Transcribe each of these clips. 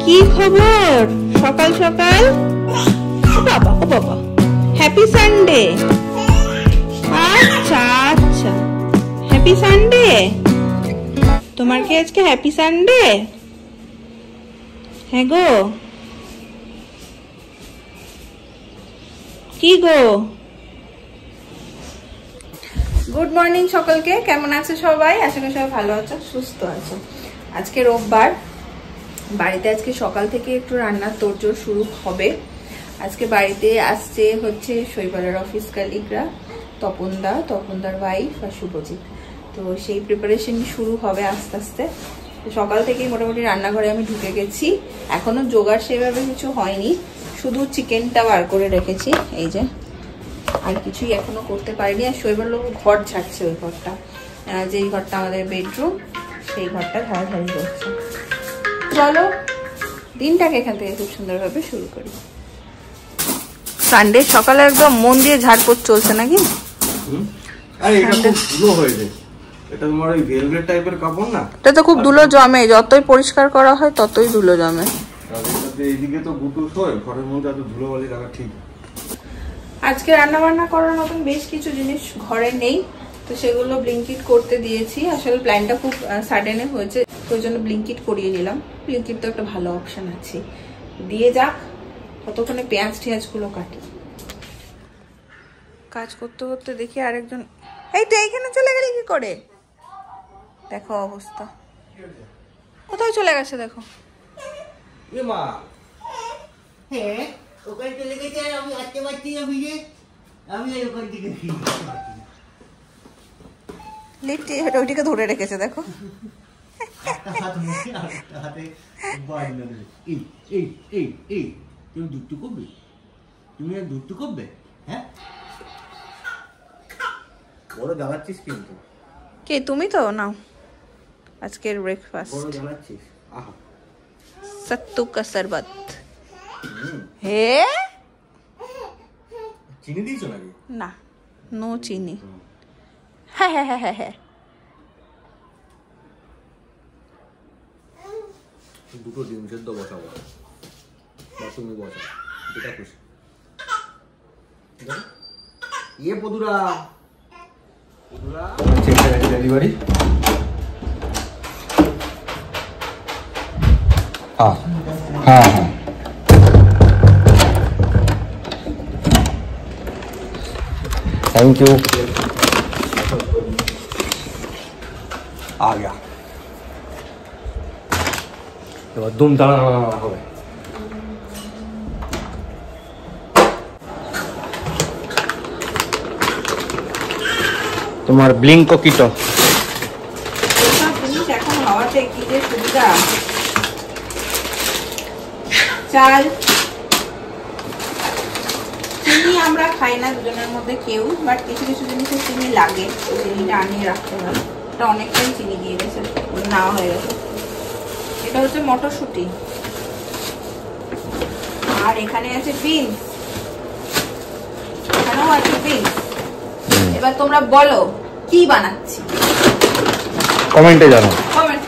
কি খবর সকাল সকাল? বাবা ও বাবা, হ্যাপি সানডে। আচ্ছা আচ্ছা, হ্যাপি সানডে। তোমার কি আজকে হ্যাপি সানডে? হ্যাঁ গো, কি গো? গুড মর্নিং সকলকে, কেমন আছে সবাই? আশা করি সবাই ভালো আছো, সুস্থ আছো। আজকে রোববার, বাড়িতে আজকে সকাল থেকে একটু রান্নার তোড়জোড় শুরু হবে। আজকে বাড়িতে আসছে হচ্ছে শৈবালের অফিস কালিগরা, তপনদার ওয়াইফ আর শুভজিৎ। তো সেই প্রিপারেশন শুরু হবে আস্তে আস্তে। সকাল থেকেই মোটামুটি রান্নাঘরে আমি ঢুকে গেছি। এখনো জোগাড় সেভাবে কিছু হয়নি, শুধু চিকেনটা বার করে রেখেছি এই যে, আর কিছুই এখনো করতে পারিনি। আর শৈবাল ঘর ছাড়ছে, ওই ঘরটা, যেই ঘরটা আমাদের বেডরুম, সেই ঘরটা ঝাড়াঝাড়ি করছে। চলো দিনটাকে এখান থেকে খুব সুন্দরভাবে শুরু করি। সানডে সকালে একদম মন দিয়ে ঝাড়পোছ চলছে নাকি? এটা তো খুব ধুলো জমে, যতই পরিষ্কার করা হয় ততই ধুলো জমে। আজকে রান্না বান্না করার মতন বেশ কিছু জিনিস ঘরে নেই, তো সেগুলো ব্লিঙ্কিট করতে দিয়েছি। আসলে প্ল্যানটা খুব সাডেনে হয়েছে, তো ওই জন্য ব্লিঙ্কিট করিয়ে নিলাম। ব্লিঙ্কিট তো একটা ভালো অপশন আছে, দিয়ে যাক। ততক্ষণে পেঁয়াজ টিয়াজগুলো কাটি। কাজ করতে করতে দেখি আরেকজন, এই তো এইখানে চলে গেলি কি করে? দেখো অবস্থা, কোথায় চলে গেছে দেখো। ওইটিকে ধরে রেখেছে দেখো। কে তুমি? তো নাও আজকের ব্রেকফাস্ট, সত্তু কা শরবত। হে চিনি দিয়েছো নাকি? না, নো চিনি। হ্যাঁ হ্যাঁ হ্যাঁ হ্যাঁ হ্যাঁ, দুটো ডিম সেদ্ধ বসাবো, তুমি বসা, যেটা খুশি। ইয়ে পদুরা ডেলিভারি। হ্যাঁ হ্যাঁ হ্যাঁ, थैंक यू। आ गया, এবার দুম দাঁড়া হবে। তোমার ব্লিঙ্কো কিটো এখন হওয়াতে কি যে সুবিধা। চাল চিনি আমরা খাই না দুজনের মধ্যে কেউ, বাট কিছু কিছু জিনিসে চিনি লাগে, ওই চিনিটা আনিয়ে রাখতে হবে। এটা অনেকটাই চিনি দিয়ে গেছে, নেওয়া হয়ে গেছে। এটা হচ্ছে মটরশুঁটি, আর এখানে আছে বিনস, এখানেও আছে বিনস। এবার তোমরা বলো কি বানাচ্ছি, কমেন্টে জানাও। কমেন্ট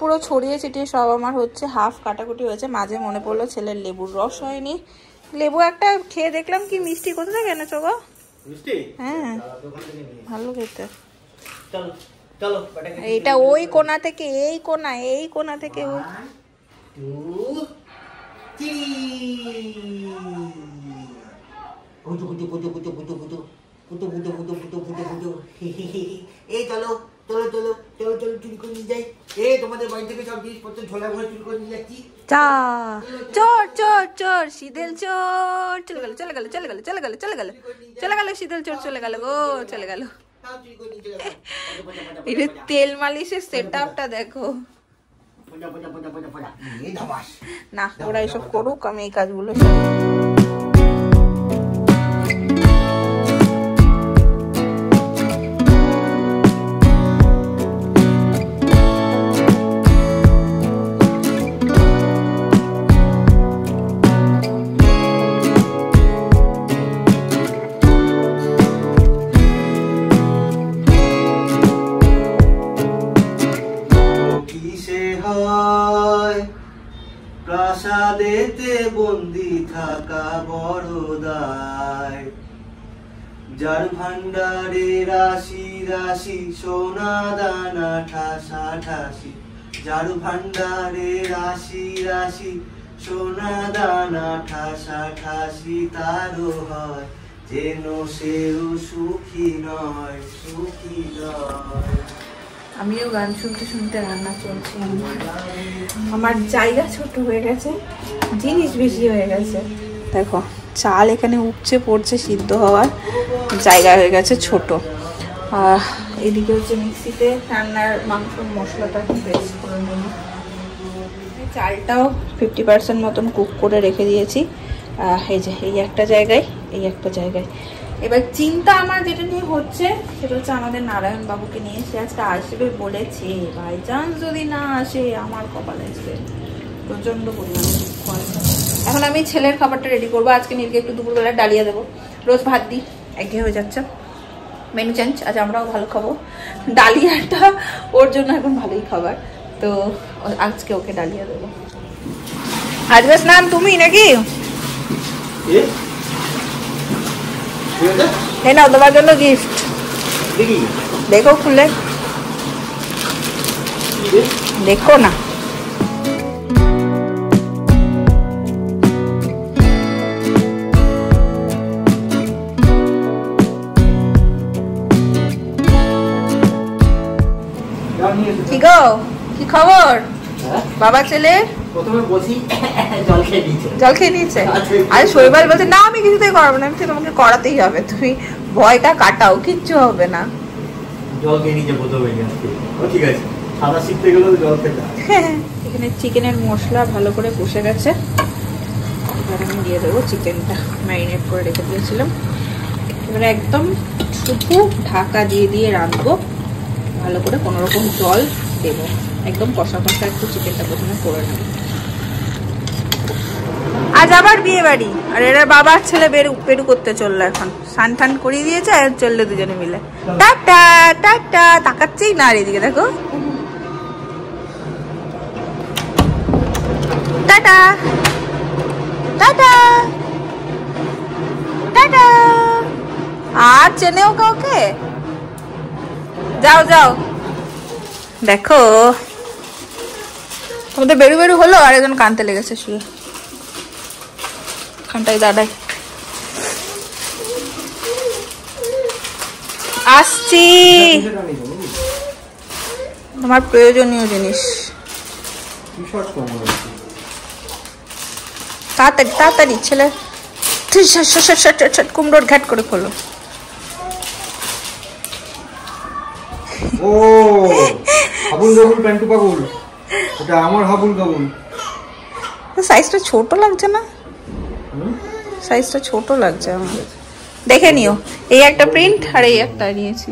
পুরো ছড়িয়ে ছিটিয়ে সব আমার হচ্ছে। হাফ কাটাকুটি হয়েছে, মাঝে মনে পড়লো ছেলের লেবুর রস হয়নি। লেবু একটা খেয়ে দেখলাম কি মিষ্টি। কোথা থেকে এনেছো গো? হ্যাঁ ভালো খেতে। এটা ওই কোনা থেকে এই কোনা, এই কোনা থেকে ওই। তোমাদের বাড়ি থেকে সব জিনিসপত্র ঝোলা ভরে চুরি করে নিয়ে যাচ্ছি। চোর চোর চোর, শীতল চোর চলে গেল চলে গেল চলে গেল চলে গেল চলে গেল চলে গেল, শীতল চোর চলে গেল গো, চলে গেল। এটা তেল মালিশের সেট আপটা দেখো না। ওরা এসব করুক, আমি এই কাজগুলো। ঘরেতে বন্দি থাকা বড় দায়। যার ভান্ডারে রাশি রাশি সোনা দানা ঠাসা ঠাসি, যার ভান্ডারে রাশি রাশি সোনা দানা ঠাসা ঠাসি, তারও হয় যেন সেও সুখী নয়, সুখী নয়। আমিও গান শুনতে শুনতে রান্না চলছে। আমার জায়গা ছোট হয়ে গেছে, জিনিস বেশি হয়ে গেছে। দেখো চাল এখানে উপচে পড়ছে, সিদ্ধ হওয়ার জায়গা হয়ে গেছে ছোট। এদিকে হচ্ছে মিক্সিতে রান্নার মাংসর মশলাটা পেস্ট করে নেব। চালটাও 50% মতন কুক করে রেখে দিয়েছি। এই যে এই একটা জায়গায়, এই একটা জায়গায়। এবার চিন্তা আমার যেটা নিয়ে হচ্ছে সেটা হচ্ছে আমাদের নারায়ণ বাবুকে নিয়ে। সে আজকে আসবে বলেছে, বাই চান্স যদি না আসে আমার কপাল আসবে প্রচন্ড পরিমাণে। এখন আমি ছেলের খাবারটা রেডি করবো। আজকে নীলকে একটু দুপুরবেলা ডালিয়া দেবো, রোজ ভাত দিই, একঘেয়ে হয়ে যাচ্ছে। মেনু চেঞ্জ, আজ আমরাও ভালো খাবো। ডালিয়াটা ওর জন্য এখন ভালোই খাবার, তো আজকে ওকে ডালিয়া দেবো। আজকে স্নান তুমি নাকি? এই নাও তোমার জন্য গিফট, দেখো খুলে দেখো না। কি গো, কি খবর? বাবা ছেলে প্রথমে বসি জল খেয়ে নিয়েছে। জল খেয়ে নিয়েছে? আরে শৈবাল বলছে না আমি কিছুতেই করাবো না। আমি তোমাকে করাতেই হবে, তুমি ভয়টা কাটাও, কিচ্ছু হবে না। জল খেয়ে নিয়েছে প্রথমে, ঠিক আছে, সাদা শিখতে গেলেও জল খেতে। এখানে চিকেনের মশলা ভালো করে কষে গেছে। এবার আমি দিয়ে দেবো চিকেনটা, ম্যারিনেট করে রেখে দিয়েছিলাম। এবারে একদম শুধু ঢাকা দিয়ে দিয়ে রাখবো ভালো করে, কোনো রকম জল দেবো। একদম কষা কষা একটু চিকেনটা প্রথমে করে নেব। আজ আবার বিয়ে বাড়ি, আর এরা বাবা ছেলে বেরু করতে চললো। এখন স্নান টান করিয়ে দিয়েছে আর চললো দুজনে মিলে। টাটা টাটা, তাকাচ্ছেই না আর এদিকে দেখো। Tata tata tata. আর চেনেও কাউকে? যাও যাও। দেখো তোমাদের বেরু বেরু হলো, আর একজন কানতে লেগেছে শুয়ে, খানটাই দাঁড়াই। আসছি, তোমার প্রয়োজনীয় জিনিস। তাড়াতাড়ি তাড়াতাড়ি ছেলে, কুমড়োর ঘাট করে খোলো। ও হাবুল গাবুল প্যান্টু পাগল, এটা আমার হাবুল গাবুল। সাইজটা ছোট লাগছে না? সাইজটা ছোট লাগছে আমার। দেখে নিও, এই একটা প্রিন্ট আর এই একটা নিয়েছি,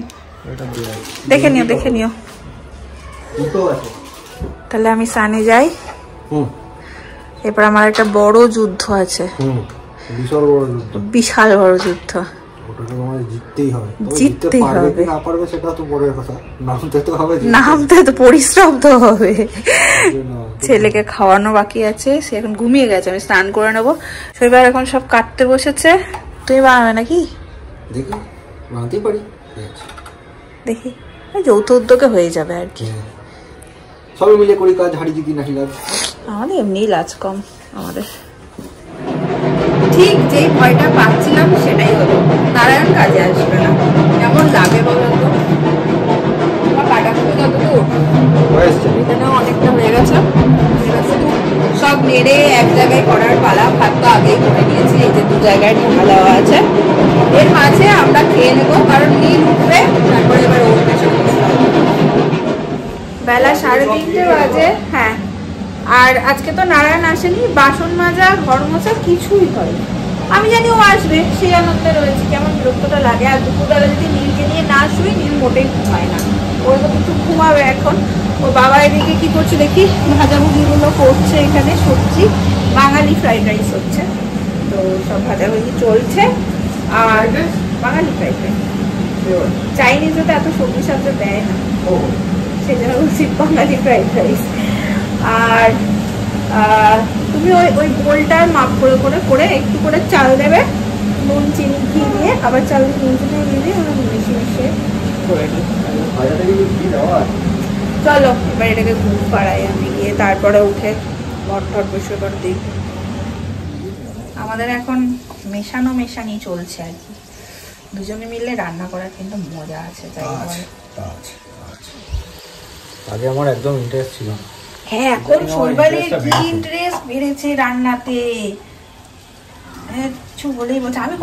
দেখে নিও দেখে নিও। তাহলে আমি সানে যাই। এরপর আমার একটা বড় যুদ্ধ আছে, বিশাল বড় যুদ্ধ। জিততেই হবে, নামতে তো পরিশ্রম তো হবে। ছেলেকে খাওয়ানো বাকি আছে, সে এখন ঘুমিয়ে গেছে, আমি স্নান করে নেবো। শৈবাল এখন সব কাটতে বসেছে। তুমি বানাবে নাকি? দেখি যৌথ উদ্যোগে হয়ে যাবে আর কি, সবাই মিলে করি কাজ। হাড়ি যদি নাকি লাজ, আমাদের এমনি লাজ কম আমাদের। ঠিক যেই ভয়টা পাচ্ছিলাম সেটাই হলো, নারায়ণ কাজে আসবে না। কেমন লাগে বলো তো? আমার কাটাকুটি কতদূর? এখানেও অনেকটা হয়ে গেছে, সব নেড়ে এক জায়গায় করার পালা। ভাত তো আগেই করে নিয়েছি, এই যে দু জায়গায় ঢাকা দেওয়া আছে। এর মাঝে আমরা খেয়ে নেবো, কারণ নীল উঠবে, তারপরে এবার ওর পেছনে বেলা 3:30 বাজে। হ্যাঁ, আর আজকে তো নারায়ণ আসেনি, বাসন মাজা ঘর মোছা কিছুই হয়। আমি জানি ও আসবে, সেই আনন্দে রয়েছে। কেমন বিরক্তটা লাগে। আর দুপুরবেলা যদি নীলকে নিয়ে না শুই, নীল মোটেই ঘুমায় না। ওর তো কিন্তু ঘুমাবে এখন। ওর বাবা এদিকে কি করছে দেখি, ভাজাভুজিগুলো করছে। এখানে সবজি, বাঙালি ফ্রাইড রাইস হচ্ছে, তো সব ভাজাভুজি চলছে। আর বাঙালি ফ্রাইড রাইস, চাইনিজে তো এত সবজি সবজি দেয় না, সেই জন্য বলছি বাঙালি ফ্রাইড রাইস। আর তুমি ওই গোলটার মাপ করে করে করে একটু করে চাল দেবে, নুন চিনি ঘি দিয়ে, আবার চাল দিয়ে নুন চিনি ঘি দিয়ে ওরা মিশিয়ে মিশিয়ে করে দিই। চলো এবার এটাকে ঘুম পাড়াই আমি গিয়ে, তারপরে উঠে ঘর টর পরিষ্কার করে দিই। আমাদের এখন মেশানো মেশানি চলছে আর কি, দুজনে মিলে রান্না করার কিন্তু মজা আছে। তাই আগে আমার একদম ইন্টারেস্ট ছিল না। হ্যাঁ এখন শৈবালের কি ইন্টারেস্ট বেড়েছে রান্নাতে, কিছু বলেই বলছে আমি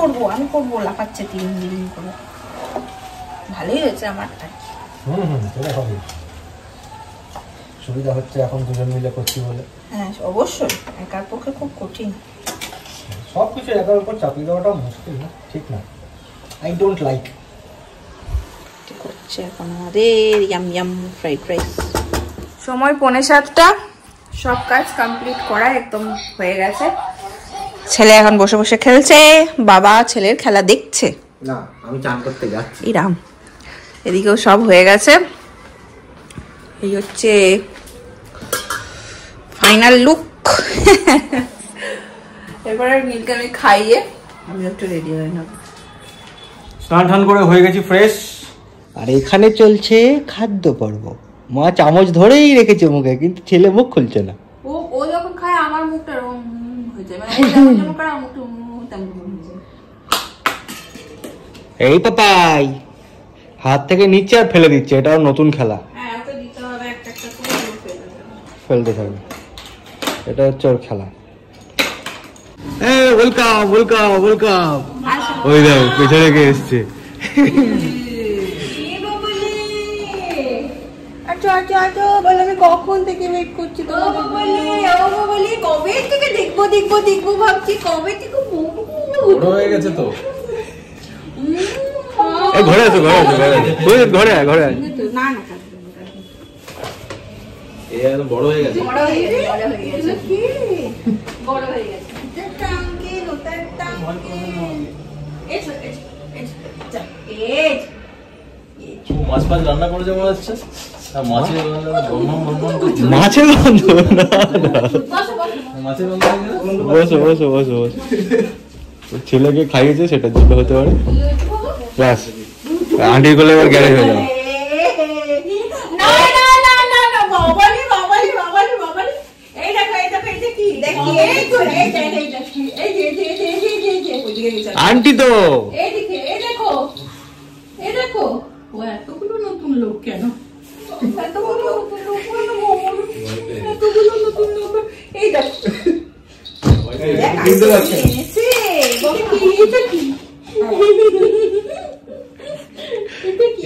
করবো লাফাচ্ছে তিন করে। ভালোই হয়েছে আমার আর কি। সেটা হবে, সুবিধা হচ্ছে এখন দুজন মিলে করছি বলে। হ্যাঁ অবশ্যই, একার পক্ষে খুব কঠিন। সবকিছু একার উপর চাপিয়ে দেওয়াটা মুশকিল না, ঠিক না? I don't like. হচ্ছে এখন আমাদের ইয়াম ফ্রাইড রাইস। সময় 6:45, সব কাজ কমপ্লিট করা একদম হয়ে গেছে। ছেলে এখন বসে বসে খেলছে, বাবা ছেলের খেলা দেখছে। না আমি চান করতে যাচ্ছি। ইরাম এদিকেও সব হয়ে গেছে। এই হচ্ছে ফাইনাল লুক। এরপরে নীলকে আমি খাইয়ে আমি একটু রেডি হয়ে নেব। স্নান টান করে হয়ে গেছি ফ্রেশ। আর এখানে চলছে খাদ্য পর্ব। মা চামচ ধরেই রেখেছে মুখে, কিন্তু ছেলে মুখ খুলছে না। ও যখন খায় আমার মুখটা এরকম হয়ে যায়, মানে ও যখন করে আমার মুখটা তেমন হয়ে যায়। এই পাপাই হাত থেকে নিচ্ছে আর ফেলে দিচ্ছে, এটা নতুন খেলা। হ্যাঁ ওকে দিতে হবে একটা একটা করে ফেলতে থাকবে, এটা হচ্ছে ওর খেলা। Welcome welcome welcome. ওই দেখ পেছনে কে এসছে। আমি কখন থেকে ওয়েট করছি, কবে থেকে দেখবো ভাবছি, কবে থেকে বড় হয়ে গেছে তো। ঘরে আসো ঘরে ঘরে না বড় হয়ে গেছে। মাছ ফাছ রান্না করেছে মনে হচ্ছে। মাছের গন্ধ না, মাছের গন্ধ। বসো বসো বসো বসো। ছেলেকে খাইয়েছে সেটার জন্য হতে পারে। ব্যাস আন্টির কোলে এবার গ্যারেজ হয়ে যাবে। আন্টি তো এতগুলো নতুন লোক কেন? এই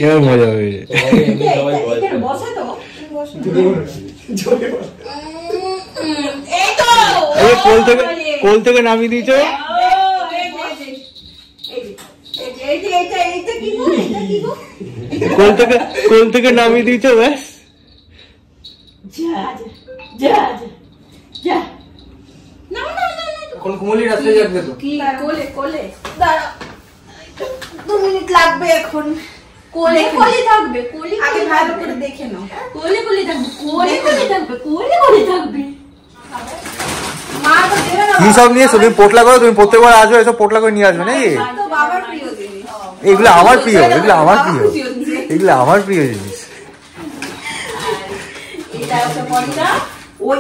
এবার মজা হয়ে যায়। কোল থেকে নামিয়ে দিয়েছো। কোল থেকে নামিয়ে দিয়েছো ব্যাস। কুমলি রাস্তায় যাবে তো। কোলে দাঁড়া 2 মিনিট লাগবে এখন। কোলে থাকবে, আগে ভালো করে দেখে নাও। কোলে থাকবে মা তো দেবে না। কি সব নিয়ে তুমি পোটলা করো, তুমি প্রত্যেকবার আসবে এসব পোটলা করে নিয়ে আসবে নাকি? তো বাবার প্রিয় জিনিস এগুলো আমার প্রিয়, এগুলো আমার প্রিয় জিনিস। এটা হচ্ছে পলিদা। ওই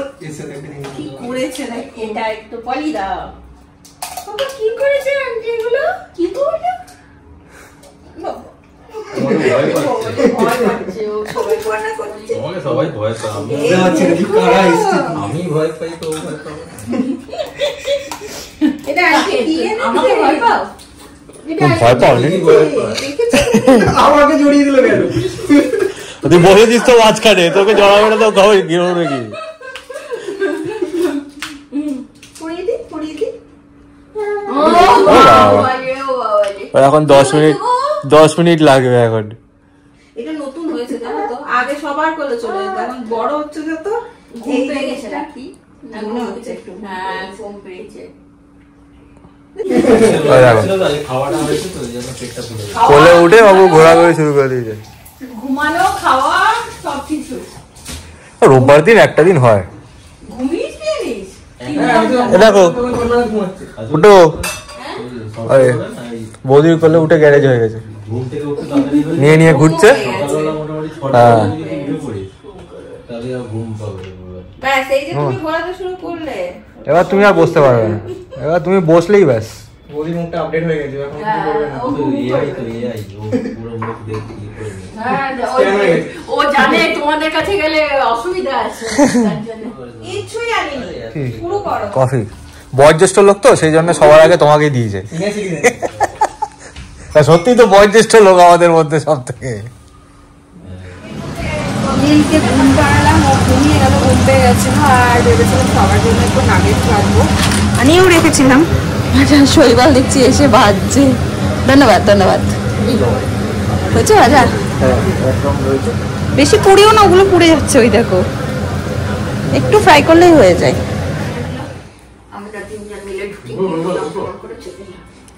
কি করেছে দেখ, এটা একটু পলিদা। বাবা কি করেছে আন্টি এগুলো? কি করবে? সবাই ভয় পায়, আমি ভয় পাই তো। এটা আন্টি দিয়ে আমাকে ভয় পাও? ভয় পাও নাকি? আমাকে জড়িয়ে দিল কেন? তুই বসেছিস তো মাঝখানে, তোকে জড়াবে না তো খবর গিরো নাকি? এখন 10 মিনিট লাগবে এখন। এটা নতুন হয়েছে জানো তো, আগে সবার কোলে চলে যেত, এখন বড় হচ্ছে যত ঘুম পেয়ে গেছে নাকি মনে হচ্ছে একটু। হ্যাঁ ঘুম পেয়েছে। কোলে উঠে বাবু ঘোরাঘুরি শুরু করে দিয়েছে। ঘুমানো খাওয়া সবকিছু রোববার দিন একটা দিন হয়। ঘুমিয়ে গেলিস? কি এ দেখো উঠো, আরে বৌদির করলে উঠে গ্যারেজ হয়ে গেছে, নিয়ে নিয়ে ঘুরছে। হ্যাঁ এবার তুমি আর বসতে পারবে না, এবার তুমি বসলেই ব্যাস। বৌদির মুখটা আপডেট হয়ে গেছে, এখন কি করবে না। ও জানে তোমাদের কাছে গেলে অসুবিধা আছে, কফি বয়োজ্যেষ্ঠ লোক তো সেই জন্য সবার আগে তোমাকেই দিয়েছে। সত্যি তো বয়োজ্যেষ্ঠ লোক আমাদের মধ্যে সব থেকে। ঘুম পাড়ালাম, ও ঘুমিয়ে গেল, ঘুম পেয়ে গেছিল, আর ভেবেছিলাম সবার জন্য একটু নাগেট ভাজবো, আনিয়েও রেখেছিলাম। আচ্ছা শৈবাল দেখছি এসে ভাজছে, ধন্যবাদ ধন্যবাদ। হয়েছে ভাজা? বেশি পুড়িও না, ওগুলো পুড়ে যাচ্ছে, ওই দেখো একটু ফ্রাই করলেই হয়ে যায়।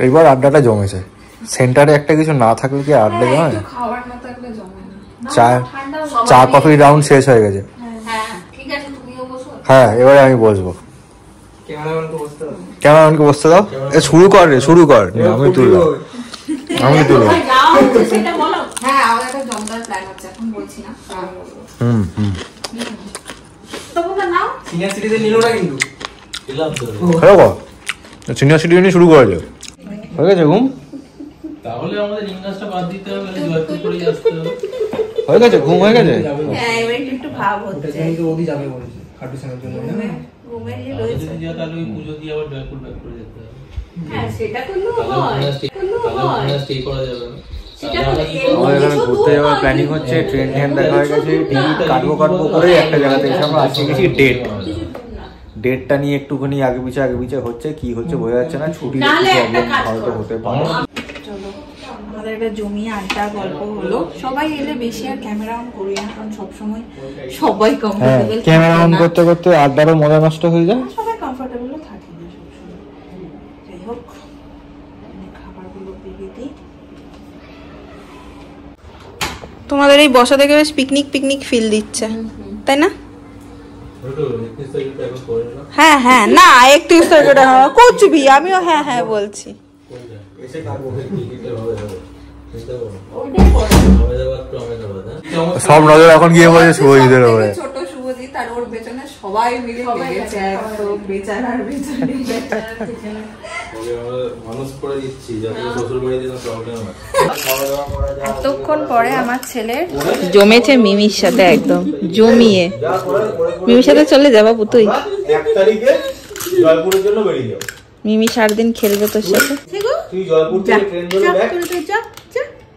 এইবার আড্ডাটা জমেছে, সেন্টারে একটা কিছু না থাকলে কি আড্ডা জমে? খাবার না থাকলে জমে না। চা কফি রাউন্ড শেষ হয়ে গেছে। হ্যাঁ এবারে আমি বসবো, ক্যামেরাম্যানকে বসতে দাও। শুরু কর রে, শুরু কর। আমি তুলবো, আমি তুলবো। হ্যাঁ আমাদের একটা জমদার প্ল্যান আছে, এখন বলছি না। হুম হুম সিনিয়র সিটিজেন নিল না কিন্তু। সিনিয়র সিটিজেনই শুরু করা যায়। হয়ে গেছে ঘুম? তাহলে আমাদের ইংলিশটা বাদ দিতে হবে, জয়পুর করে আসতে হবে। হয়ে গেছে ঘুম, হয়ে গেছে। হ্যাঁ এবার একটু ভাব হচ্ছে। কিন্তু ওদি যাবে বলেছে খাটুসেনের জন্য না। ঘুমের ইয়ে রয়েছে। যদি যা তাহলে ওই পুজো দিয়ে আবার জয়পুর ব্যাক করে যেতে হবে। হ্যাঁ সেটা করলেও হয়, তাহলে স্টে করা যাবে না। আমাদের এখানে ঘুরতে যাওয়ার প্ল্যানিং হচ্ছে, ট্রেন ট্রেন দেখা হয়ে গেছে, টিকিট কাটবো করে একটা জায়গাতে এসে আমরা আজকে গেছি ডেটটা নিয়ে একটুখানি আগে পিছে হচ্ছে, কি হচ্ছে বোঝা যাচ্ছে না। ছুটির প্রবলেম হয়তো হতে পারে। চলো আমাদের একটা জমিয়ে আড্ডা গল্প হলো, সবাই এলে বেশি আর ক্যামেরা অন করি না, কারণ সবসময় সবাই কমফোর্টেবল, ক্যামেরা অন করতে করতে আড্ডারও মজা নষ্ট হয়ে যায়। সবাই কমফোর্টেবল থাকে না সবসময়। যাই হোক খাবারগুলো দিয়ে দিই। তোমাদের এই বসা থেকে বেশ পিকনিক ফিল দিচ্ছে, তাই না? হ্যাঁ হ্যাঁ না 31 তারিখটা কোচবি, আমিও হ্যাঁ হ্যাঁ বলছি। সব নজর এখন গিয়ে বলছে শুভজিতের উপরে। ছোট শুভজিৎ আর ওর পেছনে সবাই মিলে লেগেছে, একদম বেচারার পেছনে। এতক্ষণ পরে আমার ছেলের জমেছে মিমির সাথে, একদম জমিয়ে। মিমির সাথে চলে যাবা পুতুই, 1 তারিখে জয়পুরের জন্য বেরিয়ে যাও। মিমি 4 দিন খেলবে তোর সাথে। তুই জয়পুর থেকে ট্রেন ধরে ব্যাক,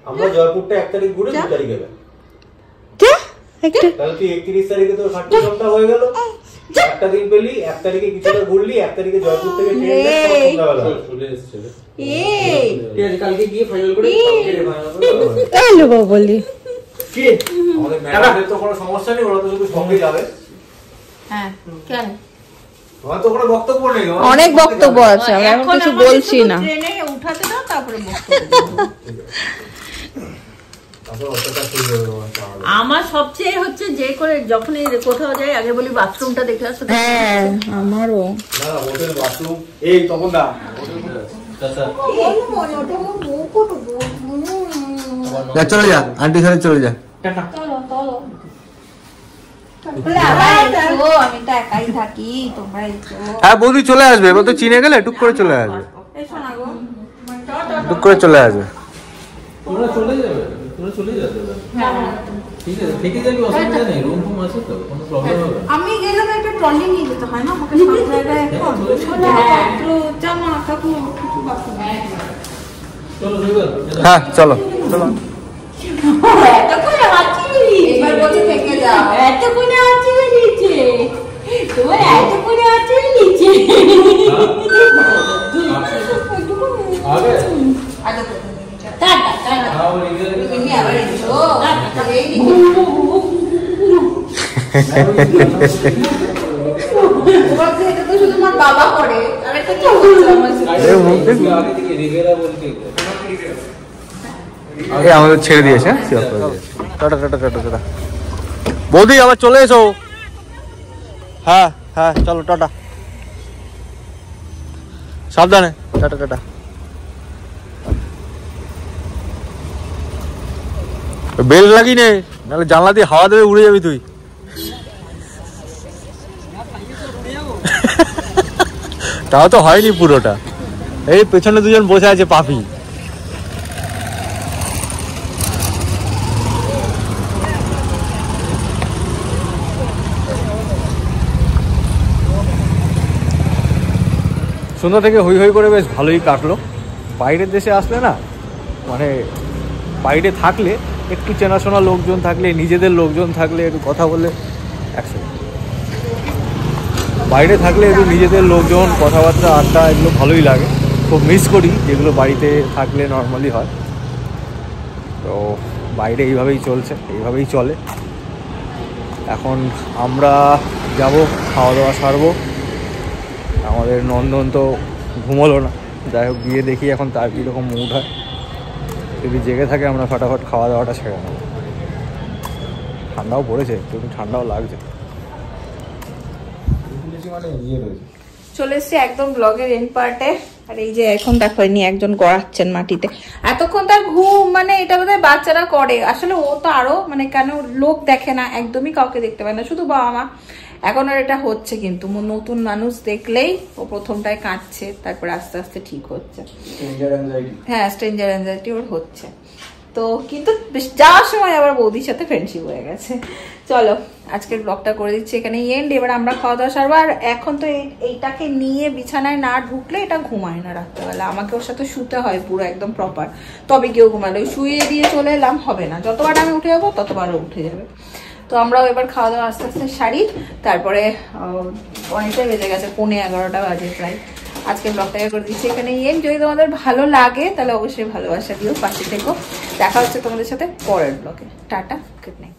আমরা জয়পুরটা 1 তারিখ ঘুরে 2 তারিখে ব্যাক। তাহলে তুই 31 তারিখে তোর খাটনি সপ্তাহ হয়ে গেল, একটা দিন পেলি, 1 তারিখে কিছুটা ঘুরলি, 1 তারিখে জয়পুর থেকে ট্রেন সন্ধ্যাবেলা চলে এসেছে। ঠিক আছে কালকে গিয়ে ফাইনাল করে কালকে ফাইনাল এলো বাবা বলি কি আমাদের ম্যাডামের তো কোনো সমস্যা নেই, ওরা তো শুধু সঙ্গে যাবে। হ্যাঁ কেন আমার তো কোনো বক্তব্য নেই, অনেক বক্তব্য আছে, আমরা এখন কিছু বলছি না। ট্রেনে উঠাতে দাও তারপরে বক্তব্য। আমার সবচেয়ে হচ্ছে যে করে যখন কোথাও যাই আগে বলি বাথরুমটা দেখে আসো। হ্যাঁ আমারও না হোটেল বাথরুম এই তখন না চলে যা, আন্টি সাথে চলে যা। আমি তো একাই থাকি, তোমরা হ্যাঁ বৌদি চলে আসবে, এবার তো চিনে গেলে টুক করে চলে আসবে, টুক করে চলে আসবে। তোমরা চলে যাবে, তোমরা চলে যেতে পারো। ঠিক আছে থেকে যাবি, অসুবিধা নেই, রুম ফুম আছে তো, কোনো প্রবলেম হবে না। আমি গেলে তো একটা ট্রলি নিয়ে যেতে হয় না আমাকে, সব জায়গায় এখন পত্র জামা কাপড় কিছু বাকি নেই। চলো শুরু হ্যাঁ চলো চলো। এবার বলছি থেকে যাও, এত করে আছে নিচে, তোমার এত করে আছে নিচে। আগে টাটা টাটা। তুমি আবার এসো এই এটা তো শুধু আমার বাবা করে, আর একটা কি হচ্ছে আমার সাথে? আগে থেকে রিভেরা বলতে এই আমাদের ছেড়ে দিয়েছে, টাটা টাটা টাটা টাটা। বৌদি আবার চলে এসো। হ্যাঁ হ্যাঁ চলো টাটা। সাবধানে, টাটা টাটা। বেল লাগি নে, নাহলে জানলা দিয়ে হাওয়া দেবে উড়ে যাবি তুই। তাও তো হয়নি পুরোটা। এই পেছনে দুজন বসে আছে পাপি। সন্ধ্যা থেকে হই হই করে বেশ ভালোই কাটলো। বাইরের দেশে আসলে না, মানে বাইরে থাকলে একটু চেনাশোনা লোকজন থাকলে, নিজেদের লোকজন থাকলে, একটু কথা বলে, বাইরে থাকলে একটু নিজেদের লোকজন, কথাবার্তা, আড্ডা, এগুলো ভালোই লাগে। খুব মিস করি যেগুলো বাড়িতে থাকলে নর্মালি হয়। তো বাইরে এইভাবেই চলছে, এইভাবেই চলে। এখন আমরা যাব, খাওয়া দাওয়া সারবো। আমাদের নন্দন তো ঘুমোলো না, যাই হোক গিয়ে দেখি এখন তার কীরকম মুড হয়। যদি জেগে থাকে আমরা ফটাফট খাওয়া দাওয়াটা ছেড়ে নেব। ঠান্ডাও পড়েছে, একটু ঠান্ডাও লাগছে। চলে এসছি একদম ব্লগের এন্ড পার্টে। আর এই যে এখন দেখো নি একজন গড়াচ্ছেন মাটিতে, এতক্ষণ তার ঘুম, মানে এটা বোধহয় বাচ্চারা করে, আসলে ও তো আরো মানে কেন লোক দেখে না, একদমই কাউকে দেখতে পায় না, শুধু বাবা মা। এখন আর এটা হচ্ছে, কিন্তু নতুন মানুষ দেখলেই ও প্রথমটায় কাঁদছে, তারপরে আস্তে আস্তে ঠিক হচ্ছে। হ্যাঁ, স্ট্রেঞ্জার অ্যাংজাইটি ওর হচ্ছে। তো কিন্তু যাওয়ার সময় আবার বৌদির সাথে ফ্রেন্ডশিপ হয়ে গেছে। চলো আজকের ব্লগটা করে দিচ্ছি এখানে এন্ড। এবার আমরা খাওয়া দাওয়া সারবো। আর এখন তো এইটাকে নিয়ে বিছানায় না ঢুকলে এটা ঘুমায় না রাত্রেবেলা, আমাকে ওর সাথে শুতে হয় পুরো একদম প্রপার, তবে কেউ ঘুমালে। শুয়ে দিয়ে চলে এলাম হবে না, যতবার আমি উঠে যাবো ততবারও উঠে যাবে। তো আমরাও এবার খাওয়া দাওয়া আস্তে আস্তে সারি। তারপরে অনেকটাই বেজে গেছে, 11:15 বাজে প্রায়। আজকের ব্লগটাকে করে দিচ্ছি এখানে এন্ড। যদি তোমাদের ভালো লাগে তাহলে অবশ্যই ভালোবাসা দিও, পাশে থেকো। দেখা হচ্ছে তোমাদের সাথে পরের ব্লগে। Tata, good night.